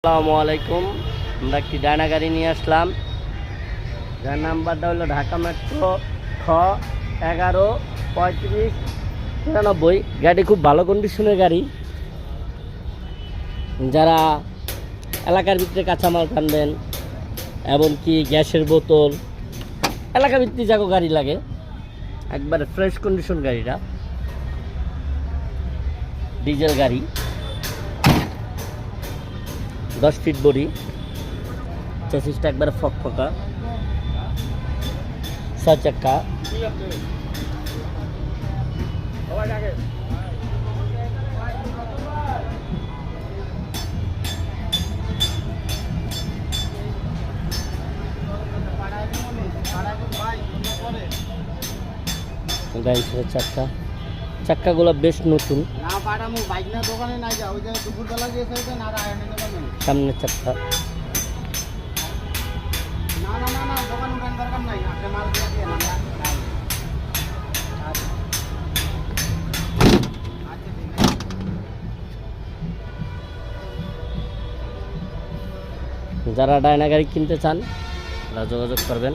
আসসালামু আলাইকুম। আমরা একটি ডায়না গাড়ি নিয়ে আসলাম, যার নাম্বারটা হলো ঢাকা মেট্রো খ 11-35-93। গাড়ি খুব ভালো কন্ডিশনের গাড়ি। যারা এলাকার ভিতরে কাঁচামাল টানবেন, এমনকি গ্যাসের বোতল, এলাকা ভিত্তিক যাগো গাড়ি লাগে, একবারে ফ্রেশ কন্ডিশন গাড়িটা। ডিজেল গাড়ি, 10 ফিট বডি, চেসিসটা একবারে ফকফকা, 6 চাকা। চাক্কাগুলো বেশ নতুন। সামনের চাক্কা, যারা ডায়না গাড়ি কিনতে চান তারা যোগাযোগ করবেন।